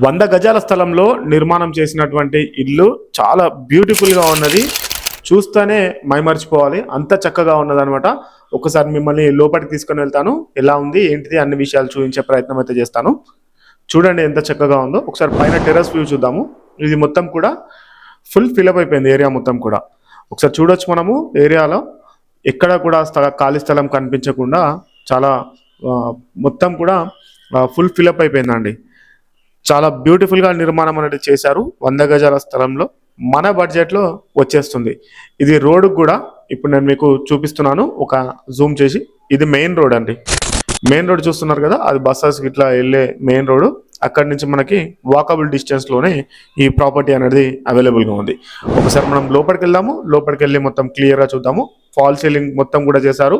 100 గజాల స్థలంలో నిర్మాణం చేసినటువంటి ఇల్లు చాలా బ్యూటిఫుల్గా ఉన్నది. చూస్తేనే మైమర్చిపోవాలి, అంత చక్కగా ఉన్నదనమాట. ఒకసారి మిమ్మల్ని లోపలికి తీసుకొని వెళ్తాను. ఎలా ఉంది ఏంటిది అన్ని విషయాలు చూపించే ప్రయత్నం అయితే చేస్తాను. చూడండి ఎంత చక్కగా ఉందో. ఒకసారి పైన టెర్రస్ వ్యూ చూద్దాము. ఇది మొత్తం కూడా ఫుల్ ఫిలప్ అయిపోయింది ఏరియా మొత్తం కూడా. ఒకసారి చూడొచ్చు మనము ఏరియాలో ఎక్కడ కూడా ఖాళీ స్థలం కనిపించకుండా చాలా మొత్తం కూడా ఫుల్ ఫిలప్ అయిపోయిందండి. చాలా బ్యూటిఫుల్గా నిర్మాణం అనేది చేశారు. 100 గజాల స్థలంలో మన బడ్జెట్లో వచ్చేస్తుంది. ఇది రోడ్ కూడా ఇప్పుడు నేను మీకు చూపిస్తున్నాను ఒక జూమ్ చేసి. ఇది మెయిన్ రోడ్ అండి. మెయిన్ రోడ్ చూస్తున్నారు కదా, అది బస్సెస్ ఇట్లా వెళ్ళే మెయిన్ రోడ్. అక్కడి నుంచి మనకి వాకబుల్ డిస్టెన్స్లోనే ఈ ప్రాపర్టీ అనేది అవైలబుల్గా ఉంది. ఒకసారి మనం లోపలికి వెళ్దాము. లోపలికి వెళ్ళి మొత్తం క్లియర్గా చూద్దాము. ఫాల్ సీలింగ్ మొత్తం కూడా చేశారు.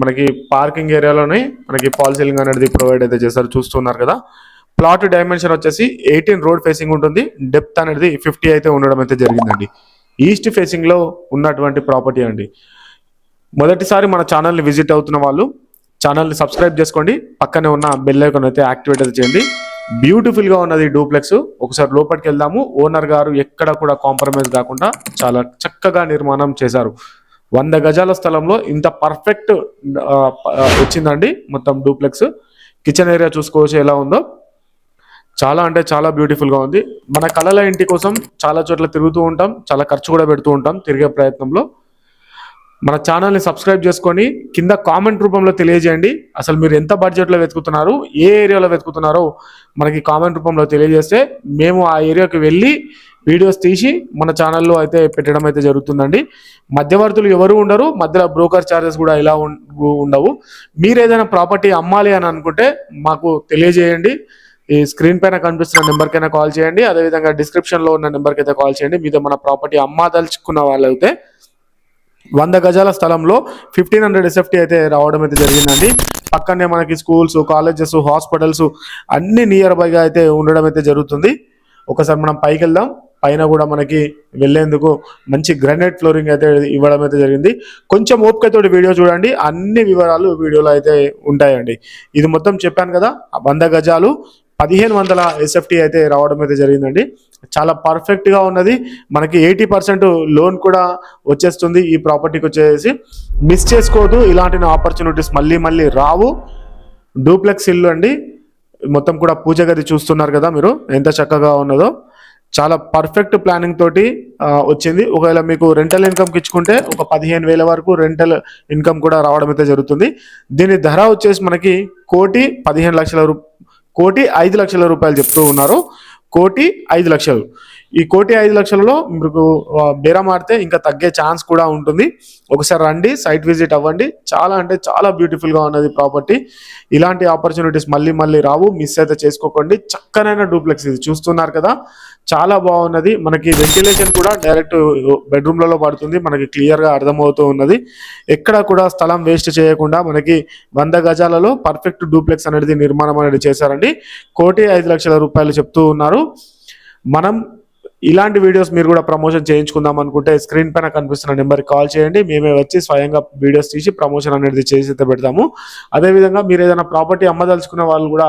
మనకి పార్కింగ్ ఏరియాలోనే మనకి ఫాల్ సీలింగ్ అనేది ప్రొవైడ్ అయితే చేశారు. చూస్తున్నారు కదా. ప్లాట్ డైమెన్షన్ వచ్చేసి 18 రోడ్ ఫేసింగ్ ఉంటుంది. డెప్త్ అనేది 50 అయితే ఉండడం అయితే జరిగిందండి. ఈస్ట్ ఫేసింగ్ లో ఉన్నటువంటి ప్రాపర్టీ అండి. మొదటిసారి మన ఛానల్ని విజిట్ అవుతున్న వాళ్ళు ఛానల్ని సబ్స్క్రైబ్ చేసుకోండి. పక్కనే ఉన్న బెల్ ఐకాన్ అయితే యాక్టివేట్ అయితే చేయండి. బ్యూటిఫుల్ గా ఉన్నది డూప్లెక్స్. ఒకసారి లోపలికి వెళ్దాము. ఓనర్ గారు ఎక్కడ కూడా కాంప్రమైజ్ కాకుండా చాలా చక్కగా నిర్మాణం చేశారు. 100 గజాల స్థలంలో ఇంత పర్ఫెక్ట్ వచ్చిందండి మొత్తం డూప్లెక్స్. కిచెన్ ఏరియా చూసుకోవచ్చు ఎలా ఉందో. చాలా అంటే చాలా బ్యూటిఫుల్గా ఉంది. మన కళల ఇంటి కోసం చాలా చోట్ల తిరుగుతూ ఉంటాం, చాలా ఖర్చు కూడా పెడుతూ ఉంటాం తిరిగే ప్రయత్నంలో. మన ఛానల్ని సబ్స్క్రైబ్ చేసుకొని కింద కామెంట్ రూపంలో తెలియజేయండి. అసలు మీరు ఎంత బడ్జెట్లో వెతుకుతున్నారు, ఏ ఏరియాలో వెతుకుతున్నారో మనకి కామెంట్ రూపంలో తెలియజేస్తే మేము ఆ ఏరియాకి వెళ్ళి వీడియోస్ తీసి మన ఛానల్లో అయితే పెట్టడం అయితే జరుగుతుందండి. మధ్యవర్తులు ఎవరు ఉండరు, మధ్యలో బ్రోకర్ ఛార్జెస్ కూడా ఇలా ఉండవు. మీరు ఏదైనా ప్రాపర్టీ అమ్మాలి అని అనుకుంటే మాకు తెలియజేయండి. ఈ స్క్రీన్ పైన కనిపిస్తున్న నెంబర్కైనా కాల్ చేయండి. అదేవిధంగా డిస్క్రిప్షన్లో ఉన్న నెంబర్కి అయితే కాల్ చేయండి. మీద మన ప్రాపర్టీ అమ్మాదలుచుకున్న వాళ్ళైతే 100 గజాల స్థలంలో 1500 SFT అయితే రావడం అయితే జరిగిందండి. పక్కనే మనకి స్కూల్స్, కాలేజెస్, హాస్పిటల్స్ అన్ని నియర్ బైగా అయితే ఉండడం అయితే జరుగుతుంది. ఒకసారి మనం పైకి వెళ్దాం. పైన కూడా మనకి వెళ్లేందుకు మంచి గ్రానైట్ ఫ్లోరింగ్ అయితే ఇవ్వడం అయితే జరిగింది. కొంచెం ఓపికతోటి వీడియో చూడండి, అన్ని వివరాలు వీడియోలో అయితే ఉంటాయండి. ఇది మొత్తం చెప్పాను కదా, 100 గజాలు 1500 SFT అయితే రావడం అయితే జరిగిందండి. చాలా పర్ఫెక్ట్గా ఉన్నది. మనకి 80% లోన్ కూడా వచ్చేస్తుంది ఈ ప్రాపర్టీకి వచ్చేసి. మిస్ చేసుకోవద్దు, ఇలాంటి ఆపర్చునిటీస్ మళ్ళీ మళ్ళీ రావు. డూప్లెక్స్ ఇల్లు అండి. మొత్తం కూడా పూజ గది చూస్తున్నారు కదా మీరు, ఎంత చక్కగా ఉన్నదో. చాలా పర్ఫెక్ట్ ప్లానింగ్ తోటి వచ్చింది. ఒకవేళ మీకు రెంటల్ ఇన్కమ్కి ఇచ్చుకుంటే ఒక 15,000 వరకు రెంటల్ ఇన్కమ్ కూడా రావడం అయితే జరుగుతుంది. దీని ధర వచ్చేసి మనకి 1,05,00,000 రూపాయలు చెప్తూ ఉన్నారు. 1,05,00,000. ఈ 1,05,00,000లో మీకు బేరం ఆడితే ఇంకా తగ్గే ఛాన్స్ కూడా ఉంటుంది. ఒకసారి రండి, సైట్ విజిట్ అవ్వండి. చాలా అంటే చాలా బ్యూటిఫుల్గా ఉన్నది ప్రాపర్టీ. ఇలాంటి ఆపర్చునిటీస్ మళ్ళీ మళ్ళీ రావు, మిస్ అయితే చేసుకోకండి. చక్కనైన డూప్లెక్స్ ఇది చూస్తున్నారు కదా, చాలా బాగున్నది. మనకి వెంటిలేషన్ కూడా డైరెక్ట్ బెడ్రూమ్లలో పడుతుంది. మనకి క్లియర్గా అర్థమవుతూ ఉన్నది. ఎక్కడ కూడా స్థలం వేస్ట్ చేయకుండా మనకి 100 గజాలలో పర్ఫెక్ట్ డూప్లెక్స్ అనేది నిర్మాణం అనేది చేశారండి. 1,05,00,000 రూపాయలు చెప్తూ ఉన్నారు. మనం ఇలాంటి వీడియోస్ మీరు కూడా ప్రమోషన్ చేయించుకుందాం అనుకుంటే స్క్రీన్ పైన కనిపిస్తున్న నెంబర్కి కాల్ చేయండి. మేమే వచ్చి స్వయంగా వీడియోస్ తీసి ప్రమోషన్ అనేది చేసి అయితే పెడతాము. అదేవిధంగా మీరు ఏదైనా ప్రాపర్టీ అమ్మదలుచుకున్న వాళ్ళు కూడా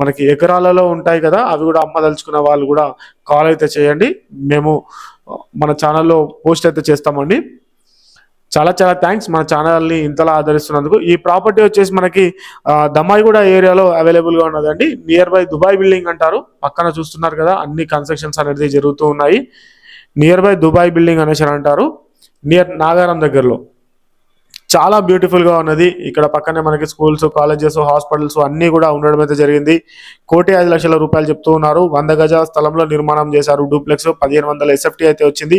మనకి ఎకరాలలో ఉంటాయి కదా, అవి కూడా అమ్మదలుచుకున్న వాళ్ళు కూడా కాల్ అయితే చేయండి. మేము మన ఛానల్లో పోస్ట్ అయితే చేస్తామండి. చాలా చాలా థ్యాంక్స్ మన ఛానల్ని ఇంతలా ఆదరిస్తున్నందుకు. ఈ ప్రాపర్టీ వచ్చేసి మనకి దమ్మాయిగూడ ఏరియాలో అవైలబుల్గా ఉన్నదండి. నియర్ బై దుబాయ్ బిల్డింగ్ అంటారు. పక్కన చూస్తున్నారు కదా, అన్ని కన్స్ట్రక్షన్స్ అనేది జరుగుతూ ఉన్నాయి. నియర్ బై దుబాయ్ బిల్డింగ్ అనేసి అంటారు. నియర్ నాగారం దగ్గరలో చాలా బ్యూటిఫుల్గా ఉన్నది. ఇక్కడ పక్కనే మనకి స్కూల్స్, కాలేజెస్, హాస్పిటల్స్ అన్నీ కూడా ఉండడం అయితే జరిగింది. 1,05,00,000 రూపాయలు చెప్తూ ఉన్నారు. 100 గజాల స్థలంలో నిర్మాణం చేశారు. డూప్లెక్స్ 1,500 SFT అయితే వచ్చింది.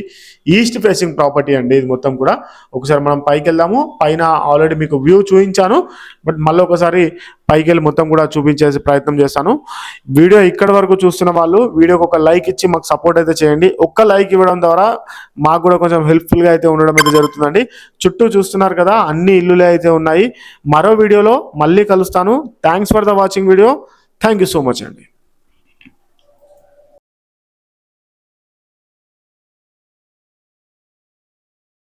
ఈస్ట్ ఫేసింగ్ ప్రాపర్టీ అండి ఇది మొత్తం కూడా. ఒకసారి మనం పైకి వెళ్దాము. పైన ఆల్రెడీ మీకు వ్యూ చూపించాను, బట్ మళ్ళీ ఒకసారి పైకి వెళ్ళి మొత్తం కూడా చూపించే ప్రయత్నం చేస్తాను. వీడియో ఇక్కడ వరకు చూస్తున్న వాళ్ళు వీడియోకి ఒక లైక్ ఇచ్చి మాకు సపోర్ట్ అయితే చేయండి. ఒక్క లైక్ ఇవ్వడం ద్వారా మాకు కూడా కొంచెం హెల్ప్ఫుల్గా అయితే ఉండడం అయితే జరుగుతుందండి. చుట్టూ చూస్తున్నారు కదా, అన్ని ఇల్లులే అయితే ఉన్నాయి. మరో వీడియోలో మళ్ళీ కలుస్తాను. Thanks for the watching video. Thank you so much అండి.